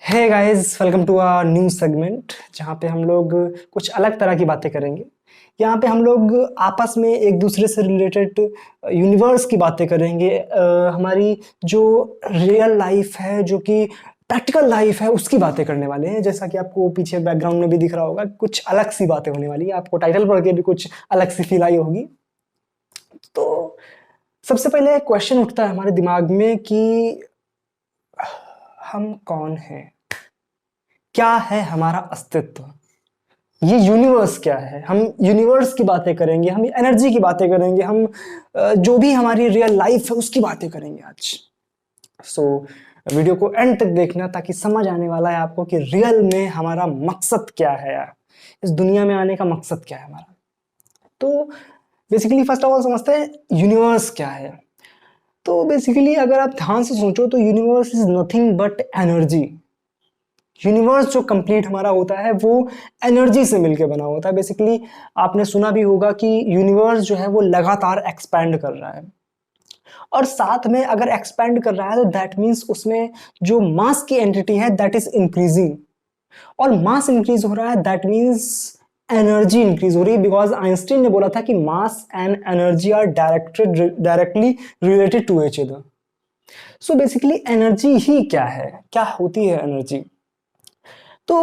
Hey guys, welcome to a new segment जहाँ पे हम लोग कुछ अलग तरह की बातें करेंगे। यहाँ पे हम लोग आपस में एक दूसरे से रिलेटेड यूनिवर्स की बातें करेंगे। हमारी जो रियल लाइफ है, जो कि प्रैक्टिकल लाइफ है, उसकी बातें करने वाले हैं। जैसा कि आपको पीछे बैकग्राउंड में भी दिख रहा होगा, कुछ अलग सी बातें होने वाली है। आपको टाइटल पढ़ के भी कुछ अलग सी फील आई होगी। तो सबसे पहले क्वेश्चन उठता है हमारे दिमाग में कि हम कौन हैं? क्या है हमारा अस्तित्व? ये यूनिवर्स क्या है? हम यूनिवर्स की बातें करेंगे, हम एनर्जी की बातें करेंगे, हम जो भी हमारी रियल लाइफ है उसकी बातें करेंगे आज। सो वीडियो को एंड तक देखना ताकि समझ आने वाला है आपको कि रियल में हमारा मकसद क्या है यार, इस दुनिया में आने का मकसद क्या है हमारा। तो बेसिकली फर्स्ट ऑफ ऑल समझते हैं यूनिवर्स क्या है। तो बेसिकली अगर आप ध्यान से सोचो तो universe is nothing but energy. Universe जो कंप्लीट हमारा होता है वो एनर्जी से मिलके बना होता है। बेसिकली आपने सुना भी होगा कि यूनिवर्स जो है वो लगातार एक्सपैंड कर रहा है, और साथ में अगर एक्सपैंड कर रहा है तो दैट मीन्स उसमें जो मास की एंटिटी है दैट इज इंक्रीजिंग, और मास इंक्रीज हो रहा है दैट मीन्स एनर्जी इंक्रीज हो रही है। बिकॉज आइंस्टीन ने बोला था कि mass and energy are directly related to each other. So basically energy ही क्या है, क्या होती है एनर्जी? तो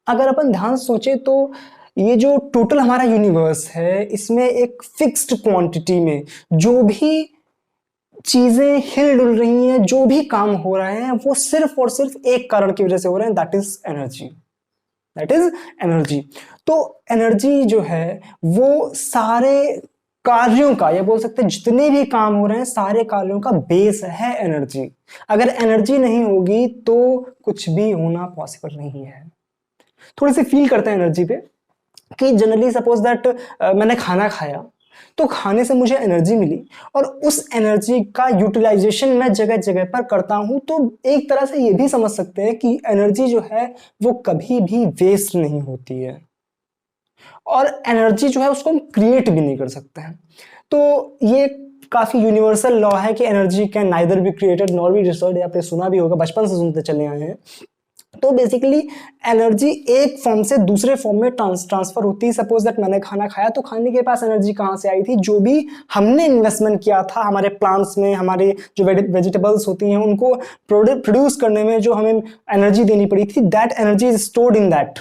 अगर अपन ध्यान से सोचे तो ये जो टोटल हमारा यूनिवर्स है, इसमें एक फिक्स्ड क्वांटिटी में जो भी चीजें हिल डुल रही हैं, जो भी काम हो रहे हैं, वो सिर्फ और सिर्फ एक कारण की वजह से हो रहे हैं, that is energy. That is energy. तो एनर्जी जो है वो सारे कार्यों का, या बोल सकते हैं जितने भी काम हो रहे हैं सारे कार्यों का बेस है एनर्जी। अगर एनर्जी नहीं होगी तो कुछ भी होना पॉसिबल नहीं है। थोड़ी सी फील करते हैं एनर्जी पे कि जनरली सपोज दैट मैंने खाना खाया तो खाने से मुझे एनर्जी मिली, और उस एनर्जी का यूटिलाइजेशन मैं जगह जगह पर करता हूं। तो एक तरह से ये भी समझ सकते हैं कि एनर्जी जो है वो कभी भी वेस्ट नहीं होती है, और एनर्जी जो है उसको हम क्रिएट भी नहीं कर सकते हैं। तो ये काफी यूनिवर्सल लॉ है कि energy can neither be created nor be destroyed. आपने सुना भी होगा, बचपन से सुनते चले आए हैं। तो बेसिकली एनर्जी एक फॉर्म से दूसरे फॉर्म में ट्रांसफर होती है। सपोज दैट मैंने खाना खाया तो खाने के पास एनर्जी कहां से आई थी? जो भी हमने इन्वेस्टमेंट किया था हमारे प्लांट्स में, हमारे जो वेजिटेबल्स होती हैं उनको प्रोड्यूस करने में जो हमें एनर्जी देनी पड़ी थी, that energy is stored in that.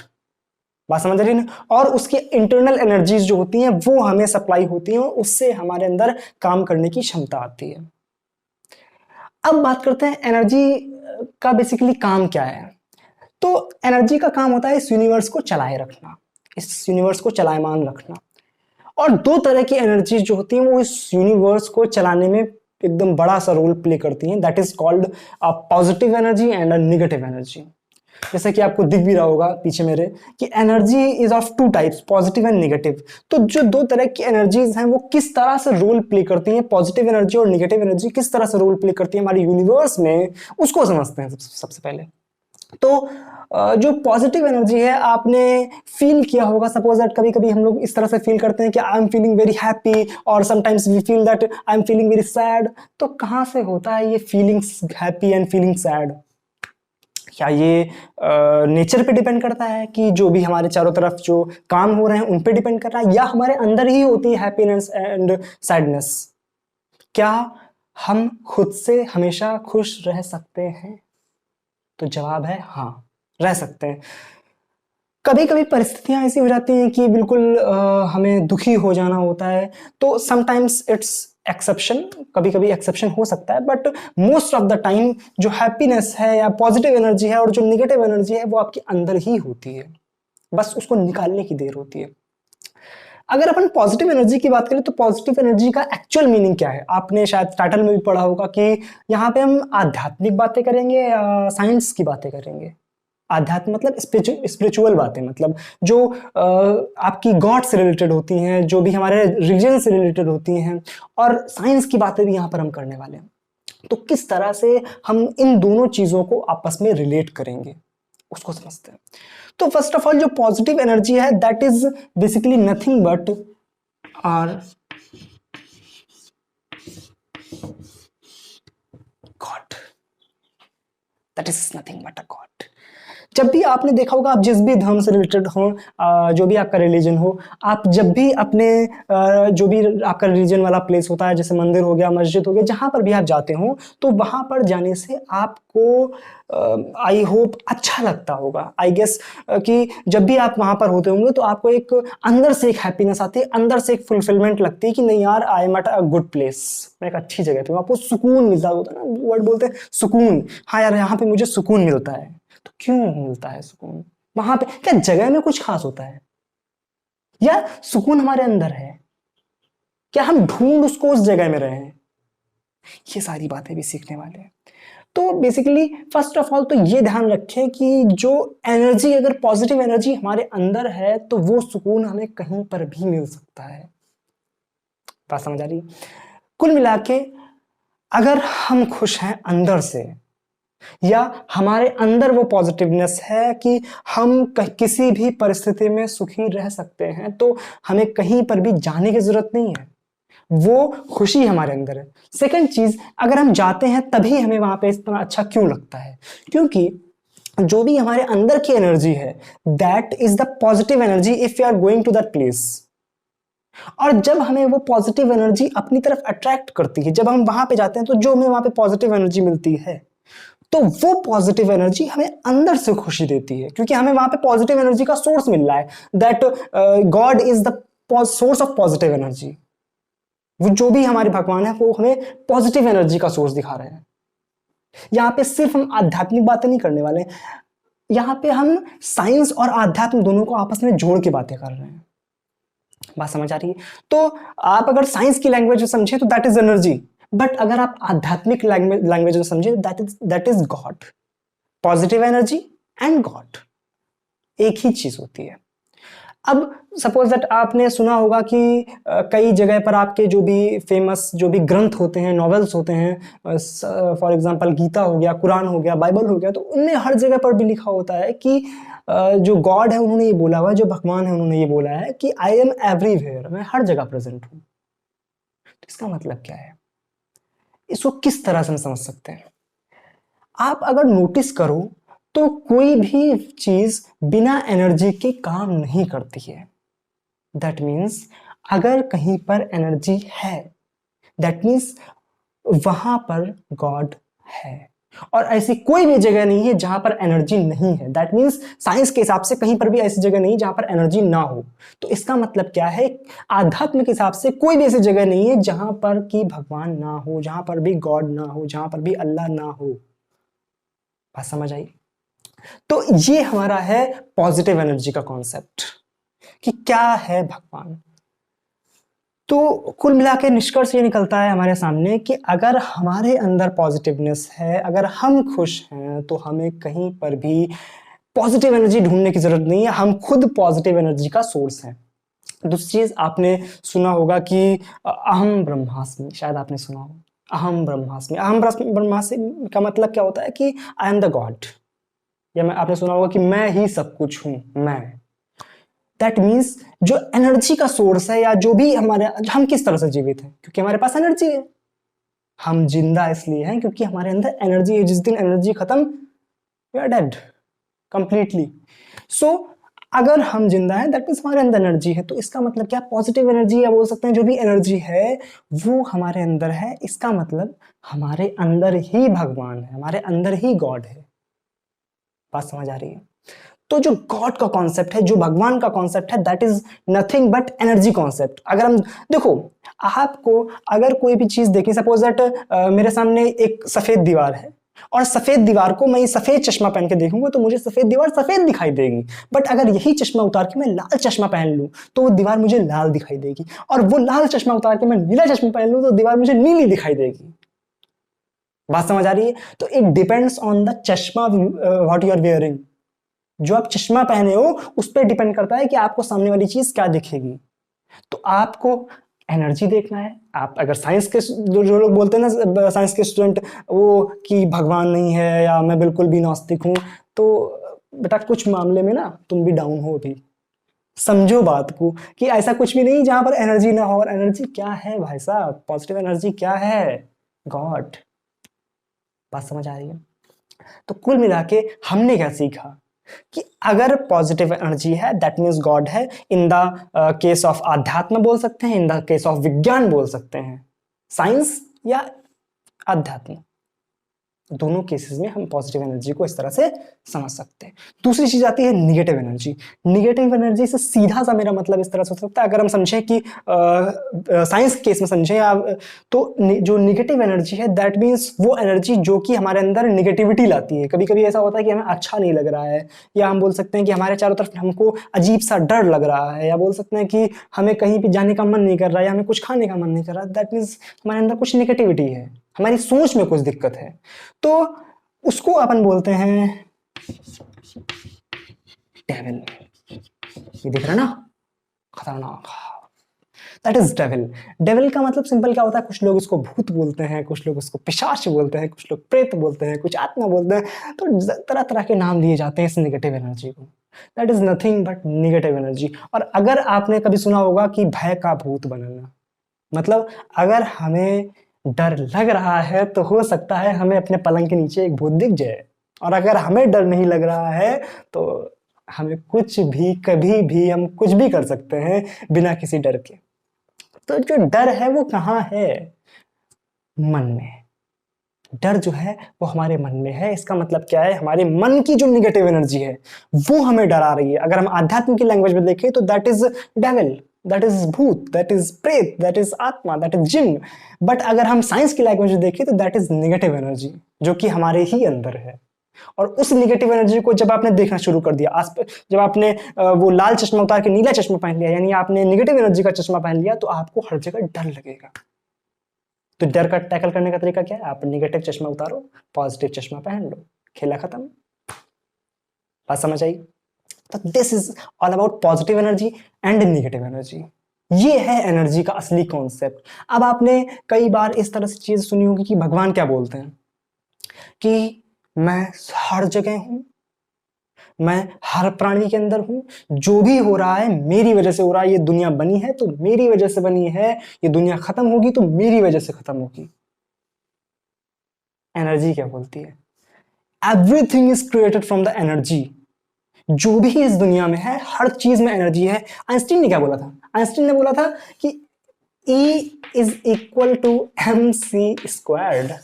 बात समझ रही है? और उसकी इंटरनल एनर्जीज जो होती हैं वो हमें सप्लाई होती हैं, और उससे हमारे अंदर काम करने की क्षमता आती है। अब बात करते हैं एनर्जी का बेसिकली काम क्या है। तो एनर्जी का काम होता है इस यूनिवर्स को चलाए रखना, इस यूनिवर्स को चलायमान रखना। और दो तरह की एनर्जी जो होती हैं वो इस यूनिवर्स को चलाने में एकदम बड़ा सा रोल प्ले करती हैं। That is called a positive energy and a negative energy. जैसे कि आपको दिख भी रहा होगा पीछे मेरे कि energy is of two types, positive and negative. तो जो दो तरह की एनर्जीज हैं वो किस तरह से रोल प्ले करती हैं, पॉजिटिव एनर्जी और नेगेटिव एनर्जी किस तरह से रोल प्ले करती है हमारे यूनिवर्स में, उसको समझते हैं सबसे पहले। तो जो पॉजिटिव एनर्जी है आपने फील किया होगा। सपोज दैट कभी कभी हम लोग इस तरह से फील करते हैं कि I am feeling very happy, और sometimes we feel that I am feeling very sad. तो कहां से होता है ये feelings happy and feeling sad? क्या ये नेचर पे डिपेंड करता है कि जो भी हमारे चारों तरफ जो काम हो रहे हैं उन पे डिपेंड कर रहा है, या हमारे अंदर ही होती है हैप्पीनेस एंड सैडनेस? क्या हम खुद से हमेशा खुश रह सकते हैं? तो जवाब है हाँ, रह सकते हैं। कभी कभी परिस्थितियां ऐसी हो जाती हैं कि बिल्कुल हमें दुखी हो जाना होता है, तो समटाइम्स इट्स एक्सेप्शन, कभी कभी एक्सेप्शन हो सकता है, but most of the time जो हैप्पीनेस है या पॉजिटिव एनर्जी है और जो निगेटिव एनर्जी है वो आपके अंदर ही होती है, बस उसको निकालने की देर होती है। अगर अपन पॉजिटिव एनर्जी की बात करें तो पॉजिटिव एनर्जी का एक्चुअल मीनिंग क्या है? आपने शायद टाइटल में भी पढ़ा होगा कि यहाँ पे हम आध्यात्मिक बातें करेंगे या साइंस की बातें करेंगे। आध्यात्म मतलब स्पिरिचुअल बातें, मतलब जो आपकी गॉड से रिलेटेड होती हैं, जो भी हमारे रिलीजन से रिलेटेड होती हैं, और साइंस की बातें भी यहाँ पर हम करने वाले हैं। तो किस तरह से हम इन दोनों चीजों को आपस में रिलेट करेंगे उसको समझते हैं। तो फर्स्ट ऑफ ऑल जो पॉजिटिव एनर्जी है that is basically nothing but our God. That is nothing but a God. जब भी आपने देखा होगा, आप जिस भी धर्म से रिलेटेड हो, जो भी आपका रिलीजन हो, आप जब भी अपने जो भी आपका रिलीजन वाला प्लेस होता है, जैसे मंदिर हो गया, मस्जिद हो गया, जहां पर भी आप जाते हो, तो वहां पर जाने से आपको आई होप अच्छा लगता होगा। आई गेस कि जब भी आप वहां पर होते होंगे तो आपको एक अंदर से एक हैप्पीनेस आती है, अंदर से एक फुलफिलमेंट लगती है कि नहीं यार, I am at a good place, मैं एक अच्छी जगह पे हूँ। आपको सुकून मिलता होता है ना, वर्ड बोलते हैं सुकून, हाँ यार यहाँ पे मुझे सुकून मिलता है। तो क्यों मिलता है सुकून वहां पे? क्या जगह में कुछ खास होता है, या सुकून हमारे अंदर है? क्या हम ढूंढ उसको उस जगह में रहे हैं? ये सारी बातें भी सीखने वाले हैं। तो बेसिकली फर्स्ट ऑफ ऑल तो ये ध्यान रखें कि जो एनर्जी, अगर पॉजिटिव एनर्जी हमारे अंदर है तो वो सुकून हमें कहीं पर भी मिल सकता है। बात समझ आ रही? कुल मिला के अगर हम खुश हैं अंदर से, या हमारे अंदर वो पॉजिटिवनेस है कि हम किसी भी परिस्थिति में सुखी रह सकते हैं, तो हमें कहीं पर भी जाने की जरूरत नहीं है, वो खुशी हमारे अंदर है। सेकंड चीज, अगर हम जाते हैं तभी हमें वहां पे इतना अच्छा क्यों लगता है? क्योंकि जो भी हमारे अंदर की एनर्जी है, that is the positive energy if you are going to that place. और जब हमें वो पॉजिटिव एनर्जी अपनी तरफ अट्रैक्ट करती है, जब हम वहां पे जाते हैं, तो जो हमें वहां पे पॉजिटिव एनर्जी मिलती है, तो वो पॉजिटिव एनर्जी हमें अंदर से खुशी देती है, क्योंकि हमें वहां पे पॉजिटिव एनर्जी का सोर्स मिल रहा है। That God is the source of positive energy. वो जो भी हमारे भगवान है वो हमें पॉजिटिव एनर्जी का सोर्स दिखा रहे हैं। यहाँ पे सिर्फ हम आध्यात्मिक बातें नहीं करने वाले, यहाँ पे हम साइंस और आध्यात्म दोनों को आपस में जोड़ के बातें कर रहे हैं। बात समझ आ रही है? तो आप अगर साइंस की लैंग्वेज में समझे तो दैट इज एनर्जी, बट अगर आप आध्यात्मिक लैंग्वेज में समझे, that is God. Positive energy and God एक ही चीज होती है। अब सपोज दैट आपने सुना होगा कि कई जगह पर आपके जो भी फेमस जो भी ग्रंथ होते हैं, नॉवेल्स होते हैं, फॉर एग्जांपल गीता हो गया, कुरान हो गया, बाइबल हो गया, तो उनमें हर जगह पर भी लिखा होता है कि जो गॉड है उन्होंने ये बोला हुआ, जो भगवान है उन्होंने ये बोला है कि आई एम एवरीवेयर, मैं हर जगह प्रेजेंट हूं। तो इसका मतलब क्या है? इसको किस तरह से हम समझ सकते हैं? आप अगर नोटिस करो तो कोई भी चीज बिना एनर्जी के काम नहीं करती है। दैट मीन्स अगर कहीं पर एनर्जी है, दैट मीन्स वहां पर गॉड है। और ऐसी कोई भी जगह नहीं है जहां पर एनर्जी नहीं है। दैट मीन्स साइंस के हिसाब से कहीं पर भी ऐसी जगह नहीं जहां पर एनर्जी ना हो। तो इसका मतलब क्या है? आध्यात्मिक हिसाब से कोई भी ऐसी जगह नहीं है जहां पर कि भगवान ना हो, जहां पर भी गॉड ना हो, जहां पर भी अल्लाह ना हो। बात समझ आई? तो ये हमारा है पॉजिटिव एनर्जी का कॉन्सेप्ट कि क्या है भगवान। तो कुल मिला के निष्कर्ष ये निकलता है हमारे सामने कि अगर हमारे अंदर पॉजिटिवनेस है, अगर हम खुश हैं, तो हमें कहीं पर भी पॉजिटिव एनर्जी ढूंढने की जरूरत नहीं है, हम खुद पॉजिटिव एनर्जी का सोर्स हैं। दूसरी चीज आपने सुना होगा कि अहम ब्रह्मास्मि, शायद आपने सुना हो अहम ब्रह्मास्मि। अहम ब्रह्मास्मि का मतलब क्या होता है कि आई एम द गॉड, या मैं आपने सुना होगा कि मैं ही सब कुछ हूं, मैं। दैट मीन्स जो एनर्जी का सोर्स है, या जो भी हमारे, हम किस तरह से जीवित हैं? क्योंकि हमारे पास एनर्जी है। हम जिंदा इसलिए हैं क्योंकि हमारे अंदर एनर्जी है। जिस दिन एनर्जी खत्म, वी आर डेड कंप्लीटली। सो अगर हम जिंदा हैं, दैट मीन्स हमारे अंदर एनर्जी है। तो इसका मतलब क्या? पॉजिटिव एनर्जी, या बोल सकते हैं जो भी एनर्जी है वो हमारे अंदर है। इसका मतलब हमारे अंदर ही भगवान है, हमारे अंदर ही गॉड है। बात समझ आ रही है? तो जो गॉड का कॉन्सेप्ट है, जो भगवान का कॉन्सेप्ट है, that is nothing but energy concept. अगर हम देखो, आपको अगर कोई भी चीज देखी, सपोज दैट मेरे सामने एक सफेद दीवार है, और सफेद दीवार को मैं सफेद चश्मा पहन के देखूंगा तो मुझे सफेद दीवार सफेद दिखाई देगी। बट अगर यही चश्मा उतार के मैं लाल चश्मा पहन लूं तो वो दीवार मुझे लाल दिखाई देगी, और वो लाल चश्मा उतार के मैं नीला चश्मा पहन लूं तो दीवार मुझे नीली दिखाई देगी। बात समझ आ रही है? तो इट डिपेंड्स ऑन द चश्मा व्हाट यू आर वेयरिंग। जो आप चश्मा पहने हो उस पर डिपेंड करता है कि आपको सामने वाली चीज क्या दिखेगी। तो आपको एनर्जी देखना है। आप अगर साइंस के जो लोग बोलते हैं ना, साइंस के स्टूडेंट, वो कि भगवान नहीं है या मैं बिल्कुल भी नास्तिक हूं, तो बेटा कुछ मामले में ना तुम भी डाउन हो अभी। समझो बात को कि ऐसा कुछ भी नहीं जहां पर एनर्जी ना हो। और एनर्जी क्या है भाई साहब? पॉजिटिव एनर्जी क्या है? गॉड। बात समझ आ रही है? तो कुल मिला के हमने क्या सीखा कि अगर पॉजिटिव एनर्जी है दैट मीन्स गॉड है। इन द केस ऑफ आध्यात्म बोल सकते हैं, इन द केस ऑफ विज्ञान बोल सकते हैं, साइंस या अध्यात्म, दोनों केसेस में हम पॉजिटिव एनर्जी को इस तरह से समझ सकते हैं। दूसरी चीज आती है निगेटिव एनर्जी। निगेटिव एनर्जी से सीधा सा मेरा मतलब इस तरह से हो सकता है, अगर हम समझें कि साइंस केस में समझें तो जो निगेटिव एनर्जी है दैट मीन्स वो एनर्जी जो कि हमारे अंदर निगेटिविटी लाती है। कभी कभी ऐसा होता है कि हमें अच्छा नहीं लग रहा है, या हम बोल सकते हैं कि हमारे चारों तरफ हमको अजीब सा डर लग रहा है, या बोल सकते हैं कि हमें कहीं भी जाने का मन नहीं कर रहा है, या हमें कुछ खाने का मन नहीं कर रहा, दैट मीन्स हमारे अंदर कुछ निगेटिविटी है, हमारी सोच में कुछ दिक्कत है। तो उसको अपन बोलते हैं डेविल। ये दिख रहा है ना, खतरनाक, दैट इज डेविल। डेविल का मतलब सिंपल क्या होता है, कुछ लोग इसको भूत बोलते हैं, कुछ लोग इसको पिशाच बोलते हैं, कुछ लोग प्रेत बोलते हैं, कुछ आत्मा बोलते हैं, तो तरह तरह के नाम दिए जाते हैं इस निगेटिव एनर्जी को। That is nothing but negative energy. और अगर आपने कभी सुना होगा कि भय का भूत बनना, मतलब अगर हमें डर लग रहा है तो हो सकता है हमें अपने पलंग के नीचे एक भूत दिख जाए, और अगर हमें डर नहीं लग रहा है तो हमें कुछ भी कभी भी हम कुछ भी कर सकते हैं बिना किसी डर के। तो जो डर है वो कहाँ है, मन में। डर जो है वो हमारे मन में है। इसका मतलब क्या है, हमारे मन की जो निगेटिव एनर्जी है वो हमें डरा रही है। अगर हम आध्यात्म की लैंग्वेज में देखें तो that is devil, that is भूत, दैट इज प्रेत, दैट इज आत्मा, दैट इज जिन। बट अगर हम साइंस की लैंग्वेज में देखें तो दैट इज निगेटिव एनर्जी जो कि हमारे ही अंदर है। और उस निगेटिव एनर्जी को जब आपने देखना शुरू कर दिया, जब आपने वो लाल चश्मा उतार के नीला चश्मा पहन लिया, यानी आपने निगेटिव एनर्जी का चश्मा पहन लिया, तो आपको हर जगह डर लगेगा। तो डर का टैकल करने का तरीका क्या है, आप निगेटिव चश्मा उतारो, पॉजिटिव चश्मा पहन लो, खेला खत्म। बात समझ आई? तो this is all about positive energy and negative energy. ये है एनर्जी का असली कॉन्सेप्ट। अब आपने कई बार इस तरह से चीज सुनी होगी कि भगवान क्या बोलते हैं कि मैं हर जगह हूं, मैं हर प्राणी के अंदर हूं, जो भी हो रहा है मेरी वजह से हो रहा है, ये दुनिया बनी है तो मेरी वजह से बनी है, ये दुनिया खत्म होगी तो मेरी वजह से खत्म होगी। एनर्जी क्या बोलती है, everything is created from the energy. जो भी इस दुनिया में है हर चीज में एनर्जी है। आइंस्टीन ने क्या बोला था, आइंस्टीन ने बोला था कि E is equal to mc²।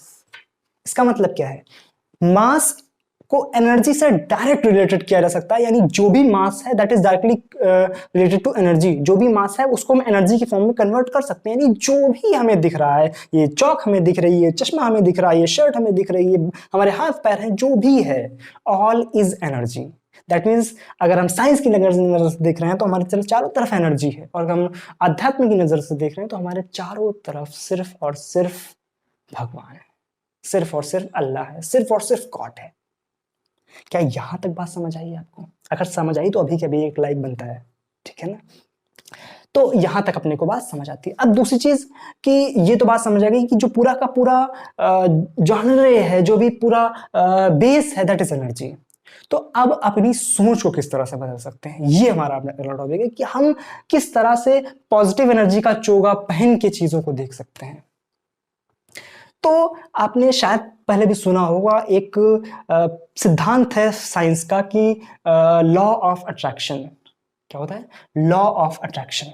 इसका मतलब क्या है, मास को एनर्जी से डायरेक्ट रिलेटेड किया जा सकता है, यानी जो भी मास है that is directly related to energy. जो भी मास है उसको हम एनर्जी की फॉर्म में कन्वर्ट कर सकते हैं। यानी जो भी हमें दिख रहा है, ये चौक हमें दिख रही है, चश्मा हमें दिख रहा है, ये शर्ट हमें दिख रही है, हमारे हाथ पैर हैं, जो भी है all is energy. That means अगर हम साइंस की नजर से देख रहे हैं तो हमारे चारों तरफ एनर्जी है, और अगर हम अध्यात्म की नजर से देख रहे हैं तो हमारे चारों तरफ सिर्फ और सिर्फ भगवान है, सिर्फ और सिर्फ अल्लाह है, सिर्फ और सिर्फ गॉड है। क्या यहां तक बात समझ आई आपको? अगर समझ आई तो अभी के अभी एक लाइक बनता है, ठीक है ना? तो यहां तक अपने को बात समझ आती है। अब दूसरी चीज कि ये तो बात समझ आ गई कि जो पूरा का पूरा जॉनरे है, जो भी पूरा बेस है दैट इज एनर्जी। तो अब अपनी सोच को किस तरह से बदल सकते हैं, ये हमारा अगला टॉपिक है कि हम किस तरह से पॉजिटिव एनर्जी का चोगा पहन के चीजों को देख सकते हैं। तो आपने शायद पहले भी सुना होगा, एक सिद्धांत है साइंस का कि लॉ ऑफ अट्रैक्शन। क्या होता है? Law of attraction.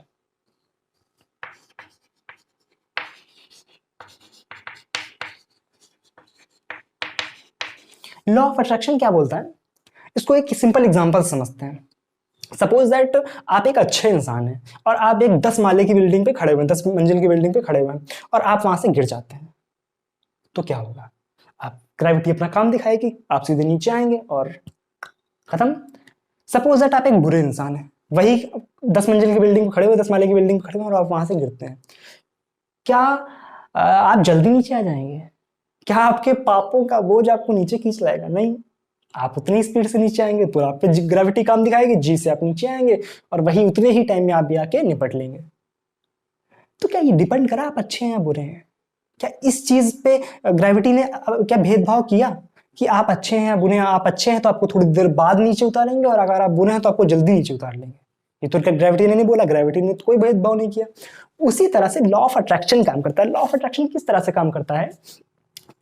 Law of attraction क्या बोलता है, इसको एक सिंपल एग्जांपल समझते हैं। सपोज दैट आप एक अच्छे इंसान हैं और आप एक 10 माले की बिल्डिंग पे खड़े हुए हैं, 10 मंजिल की बिल्डिंग पे खड़े हुए हैं, और आप वहां से गिर जाते हैं, तो क्या होगा? आप ग्रेविटी अपना काम दिखाएगी, आप सीधे नीचे आएंगे और खत्म। सपोज दैट आप एक बुरे इंसान हैं, वही 10 मंजिल की बिल्डिंग पे खड़े हुए, 10 माले की बिल्डिंग पे खड़े हुए और आप वहां से गिरते हैं, क्या आप जल्दी नीचे आ जाएंगे? क्या आपके पापों का बोझ आपको नीचे खींच लाएगा? नहीं, आप उतनी स्पीड से नीचे आएंगे तो आप पे ग्रेविटी काम दिखाएगी, जी से आप नीचे आएंगे और वही उतने ही टाइम में आप भी आके निपट लेंगे। तो क्या ये डिपेंड करा आप अच्छे हैं या बुरे हैं? क्या इस चीज पे ग्रेविटी ने क्या भेदभाव किया कि आप अच्छे हैं या बुरे हैं? आप अच्छे हैं तो आपको थोड़ी देर बाद नीचे उतारेंगे, और अगर आप बुरे हैं तो आपको जल्दी नीचे उतार लेंगे। ये तो ग्रेविटी ने नहीं बोला, ग्रेविटी ने तो कोई भेदभाव नहीं किया। उसी तरह से लॉ ऑफ अट्रैक्शन काम करता है। लॉ ऑफ अट्रैक्शन किस तरह से काम करता है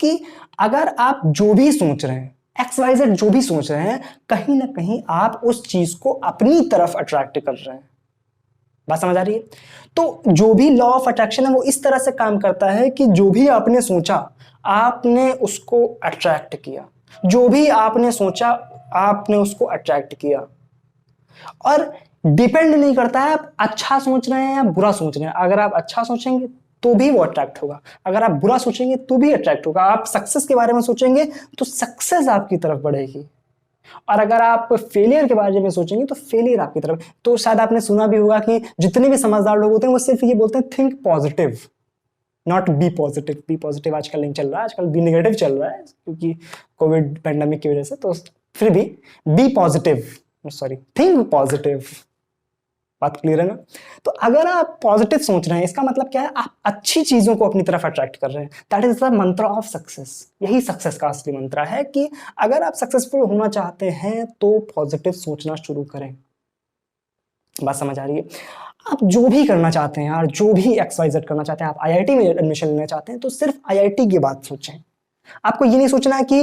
कि अगर आप जो भी सोच रहे हैं XYZ जो भी सोच रहे हैं, कहीं ना कहीं आप उस चीज को अपनी तरफ अट्रैक्ट कर रहे हैं। बात समझ आ रही है? तो जो भी लॉ ऑफ अट्रैक्शन है वो इस तरह से काम करता है कि जो भी आपने सोचा आपने उसको अट्रैक्ट किया, जो भी आपने सोचा आपने उसको अट्रैक्ट किया। और डिपेंड नहीं करता है आप अच्छा सोच रहे हैं या बुरा सोच रहे हैं। अगर आप अच्छा सोचेंगे तो भी वो अट्रैक्ट होगा, अगर आप बुरा सोचेंगे तो भी अट्रैक्ट होगा। आप सक्सेस के बारे में सोचेंगे तो सक्सेस आपकी तरफ बढ़ेगी, और अगर आप फेलियर के बारे में सोचेंगे तो फेलियर आपकी तरफ। तो शायद आपने सुना भी होगा कि जितने भी समझदार लोग होते हैं वो सिर्फ ये बोलते हैं think positive, not be positive. Be positive आजकल नहीं चल रहा है, आजकल बी नेगेटिव चल रहा है क्योंकि कोविड पैंडेमिक की वजह से। तो फिर भी be positive, sorry think positive. बात क्लियर है ना? तो अगर आप पॉजिटिव सोच रहे हैं इसका मतलब क्या है, आप अच्छी चीजों को अपनी तरफ अट्रैक्ट कर रहे हैं। दैट इज द मंत्र ऑफ सक्सेस। यही सक्सेस का असली मंत्र है कि अगर आप सक्सेसफुल होना चाहते हैं तो पॉजिटिव सोचना शुरू करें। बात समझ आ रही है? आप जो भी करना चाहते हैं यार, जो भी XYZ करना चाहते हैं, आप IIT में एडमिशन लेना चाहते हैं तो सिर्फ IIT की बात सोचें। आपको ये नहीं सोचना है कि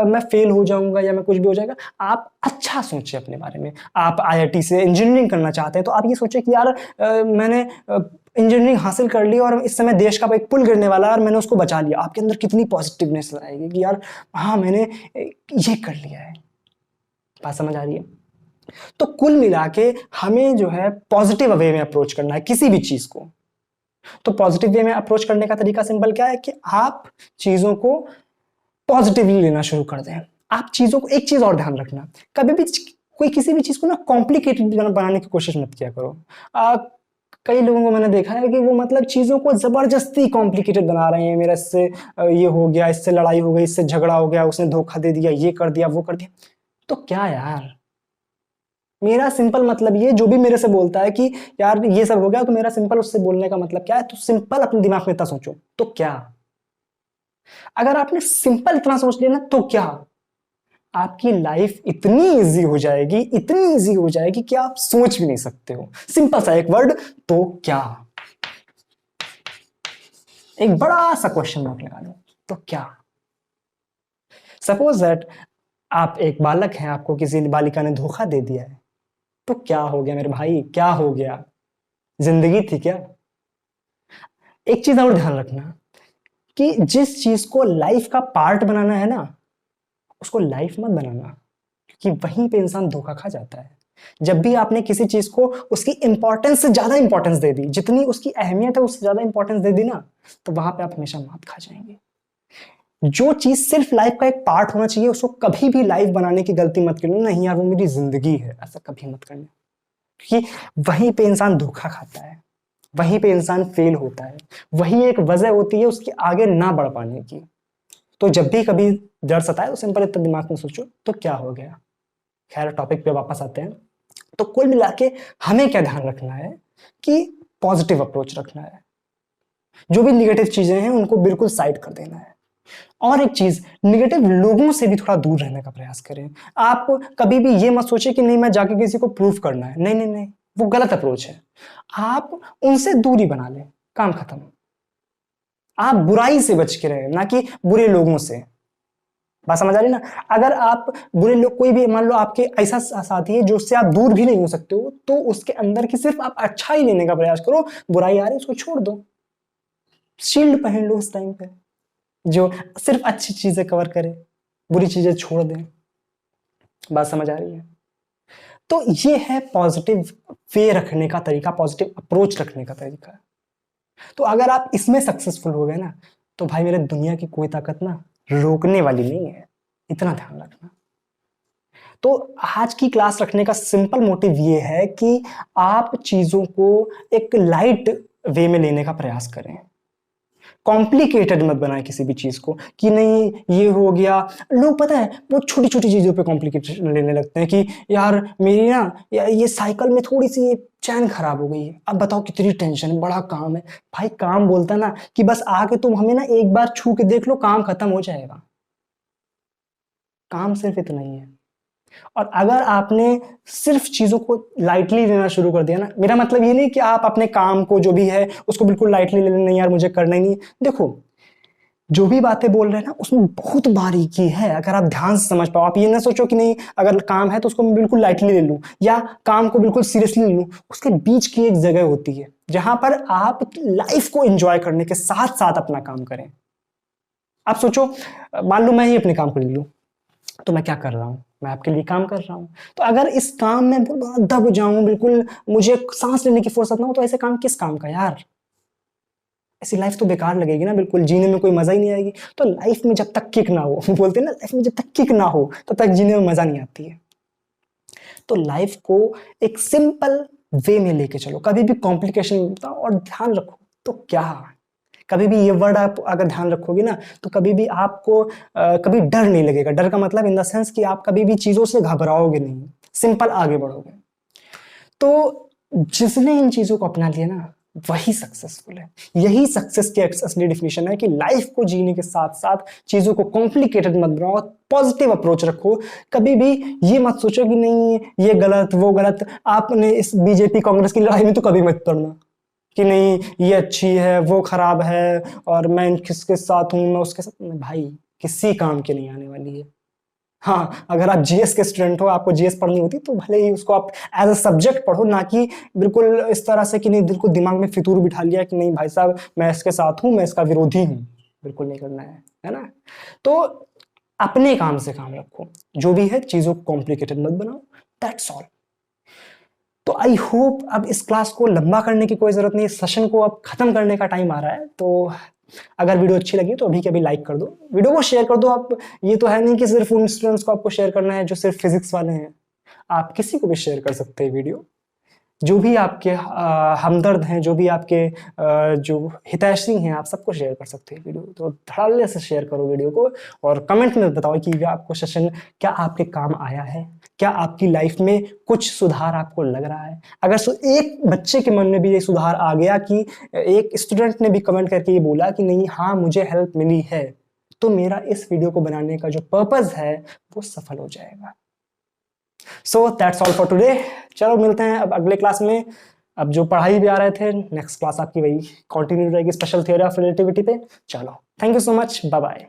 मैं फेल हो जाऊंगा या मैं कुछ भी हो जाएगा। आप अच्छा सोचें अपने बारे में। आप IIT से इंजीनियरिंग करना चाहते हैं तो आप ये सोचें कि यार मैंने इंजीनियरिंग हासिल कर ली और इस समय देश का एक पुल गिरने वाला है और मैंने उसको बचा लिया। आपके अंदर कितनी पॉजिटिवनेस आएगी कि यार हाँ मैंने ये कर लिया है। बात समझ आ रही है? तो कुल मिला के हमें जो है पॉजिटिव वे में अप्रोच करना है किसी भी चीज को। तो पॉजिटिव वे में अप्रोच करने का तरीका सिंपल क्या है कि आप चीजों को पॉजिटिवली लेना शुरू कर दें। आप चीजों को, एक चीज और ध्यान रखना, कभी भी कोई किसी भी चीज को ना कॉम्प्लिकेटेड बनाने की कोशिश मत किया करो। कई लोगों को मैंने देखा है कि वो मतलब चीजों को जबरदस्ती कॉम्प्लिकेटेड बना रहे हैं। मेरा इससे ये हो गया, इससे लड़ाई हो गई, इससे झगड़ा हो गया, उसने धोखा दे दिया, ये कर दिया, वो कर दिया। तो क्या यार, मेरा सिंपल मतलब ये, जो भी मेरे से बोलता है कि यार ये सब हो गया, तो मेरा सिंपल उससे बोलने का मतलब क्या है, तो सिंपल अपने दिमाग में इतना सोचो तो क्या। अगर आपने सिंपल इतना सोच लिया ना तो क्या, आपकी लाइफ इतनी इजी हो जाएगी, इतनी इजी हो जाएगी कि आप सोच भी नहीं सकते हो। सिंपल सा एक वर्ड, तो क्या। एक बड़ा सा क्वेश्चन मार्क लगा दो, तो क्या। सपोज दैट आप एक बालक हैं, आपको किसी बालिका ने धोखा दे दिया है, तो क्या हो गया मेरे भाई, क्या हो गया, जिंदगी थी क्या। एक चीज और ध्यान रखना कि जिस चीज को लाइफ का पार्ट बनाना है ना, उसको लाइफ मत बनाना, क्योंकि वहीं पे इंसान धोखा खा जाता है। जब भी आपने किसी चीज को उसकी इंपॉर्टेंस से ज्यादा इंपॉर्टेंस दे दी, जितनी उसकी अहमियत है उससे ज्यादा इंपॉर्टेंस दे दी ना, तो वहां पे आप हमेशा मात खा जाएंगे। जो चीज सिर्फ लाइफ का एक पार्ट होना चाहिए उसको कभी भी लाइफ बनाने की गलती मत करना। नहीं यार वो मेरी जिंदगी है, ऐसा कभी मत करना, क्योंकि वहीं पे इंसान धोखा खाता है, वहीं पे इंसान फेल होता है, वही एक वजह होती है उसके आगे ना बढ़ पाने की। तो जब भी कभी डर सताए तो सिंपल इतना दिमाग में सोचो तो क्या हो गया। खैर टॉपिक पे वापस आते हैं। तो कुल मिला के हमें क्या ध्यान रखना है कि पॉजिटिव अप्रोच रखना है, जो भी निगेटिव चीजें हैं उनको बिल्कुल साइड कर देना है। और एक चीज, निगेटिव लोगों से भी थोड़ा दूर रहने का प्रयास करें। आप कभी भी ये मत सोचिए कि नहीं मैं जाके किसी को प्रूफ करना है, नहीं नहीं नहीं, वो गलत अप्रोच है। आप उनसे दूरी बना लें, काम खत्म। आप बुराई से बच के रहें, ना कि बुरे लोगों से। बात समझ आ रही ना? अगर आप बुरे लोग, कोई भी मान लो आपके ऐसा साथी है जो उससे आप दूर भी नहीं हो सकते हो, तो उसके अंदर की सिर्फ आप अच्छा ही लेने का प्रयास करो। बुराई आ रही है उसको छोड़ दो, शील्ड पहन लो उस टाइम पे, जो सिर्फ अच्छी चीजें कवर करे, बुरी चीजें छोड़ दें। बात समझ आ रही है? तो ये है पॉजिटिव वे रखने का तरीका, पॉजिटिव अप्रोच रखने का तरीका। तो अगर आप इसमें सक्सेसफुल हो गए ना, तो भाई मेरे दुनिया की कोई ताकत ना रोकने वाली नहीं है, इतना ध्यान रखना। तो आज की क्लास रखने का सिंपल मोटिव ये है कि आप चीजों को एक लाइट वे में लेने का प्रयास करें। कॉम्प्लिकेटेड मत बनाए किसी भी चीज को कि नहीं ये हो गया। लोग पता है वो छोटी छोटी चीजों पे कॉम्प्लिकेटेड लेने लगते हैं कि यार मेरी ना ये साइकिल में थोड़ी सी ये चैन खराब हो गई है, अब बताओ कितनी टेंशन है, बड़ा काम है। भाई काम बोलता ना कि बस आके तुम हमें ना एक बार छू के देख लो, काम खत्म हो जाएगा। काम सिर्फ इतना ही है। और अगर आपने सिर्फ चीजों को लाइटली लेना शुरू कर दिया ना, मेरा मतलब ये नहीं कि आप अपने काम को जो भी है उसको बिल्कुल लाइटली ले लेना, नहीं यार मुझे करना ही नहीं। देखो जो भी बातें बोल रहे हैं ना उसमें बहुत बारीकी है, अगर आप ध्यान से समझ पाओ। आप ये ना सोचो कि नहीं अगर काम है तो उसको मैं बिल्कुल लाइटली ले लूं या काम को बिल्कुल सीरियसली ले लूं। उसके बीच की एक जगह होती है जहां पर आप लाइफ को एंजॉय करने के साथ साथ अपना काम करें। आप सोचो, मान लो मैं ही अपने काम को ले लूं, तो मैं क्या कर रहा हूं, मैं आपके लिए काम कर रहा हूं। तो अगर इस काम में दब जाऊं, बिल्कुल मुझे सांस लेने की फुर्सत ना हो, तो ऐसे काम किस काम का यार। ऐसी लाइफ तो बेकार लगेगी ना, बिल्कुल जीने में कोई मजा ही नहीं आएगी। तो लाइफ में जब तक किक ना हो बोलते हैं ना, लाइफ में जब तक किक ना हो तब तक जीने में मजा नहीं आती है। तो लाइफ को एक सिंपल वे में लेके चलो, कभी भी कॉम्प्लिकेशन मत बताओ, और ध्यान रखो तो क्या, कभी भी ये वर्ड आप अगर ध्यान रखोगे ना तो कभी भी आपको कभी डर नहीं लगेगा। डर का मतलब इन द सेंस कि आप कभी भी चीजों से घबराओगे नहीं, सिंपल आगे बढ़ोगे। तो जिसने इन चीजों को अपना लिया ना वही सक्सेसफुल है। यही सक्सेस की असली डिफिनेशन है कि लाइफ को जीने के साथ साथ चीजों को कॉम्प्लिकेटेड मत बनाओ, पॉजिटिव अप्रोच रखो। कभी भी ये मत सोचो कि नहीं ये गलत वो गलत। आपने इस बीजेपी कांग्रेस की लड़ाई में तो कभी मत पड़ना कि नहीं ये अच्छी है वो खराब है और मैं किसके साथ हूं, मैं उसके साथ नहीं। भाई किसी काम के नहीं आने वाली है। हाँ, अगर आप जीएस के स्टूडेंट हो, आपको जीएस पढ़नी होती तो भले ही उसको आप एज अ सब्जेक्ट पढ़ो, ना कि बिल्कुल इस तरह से कि नहीं बिल्कुल दिमाग में फितूर बिठा लिया कि नहीं भाई साहब मैं इसके साथ हूं, मैं इसका विरोधी हूं। बिल्कुल नहीं करना है ना। तो अपने काम से काम रखो, जो भी है चीजों को कॉम्प्लिकेटेड मत बनाओ, दैट्स ऑल। तो आई होप अब इस क्लास को लंबा करने की कोई जरूरत नहीं, सेशन को अब खत्म करने का टाइम आ रहा है। तो अगर वीडियो अच्छी लगी तो अभी के अभी लाइक कर दो, वीडियो को शेयर कर दो। आप ये तो है नहीं कि सिर्फ उन स्टूडेंट्स को आपको शेयर करना है जो सिर्फ फिजिक्स वाले हैं, आप किसी को भी शेयर कर सकते हैं वीडियो। जो भी आपके हमदर्द हैं, जो भी आपके जो हितैषी हैं, आप सबको शेयर कर सकते हैं वीडियो। तो धड़ल्ले से शेयर करो वीडियो को, और कमेंट में बताओ कि आपको सेशन क्या आपके काम आया है, क्या आपकी लाइफ में कुछ सुधार आपको लग रहा है। अगर एक बच्चे के मन में भी ये सुधार आ गया कि एक स्टूडेंट ने भी कमेंट करके ये बोला कि नहीं हाँ मुझे हेल्प मिली है, तो मेरा इस वीडियो को बनाने का जो पर्पस है वो सफल हो जाएगा। So that's all for today. चलो मिलते हैं अब अगले क्लास में। अब जो पढ़ाई भी आ रहे थे, नेक्स्ट क्लास आपकी वही कंटिन्यू रहेगी, स्पेशल थ्योरी ऑफ रिलेटिविटी पे। चलो thank you so much, bye bye.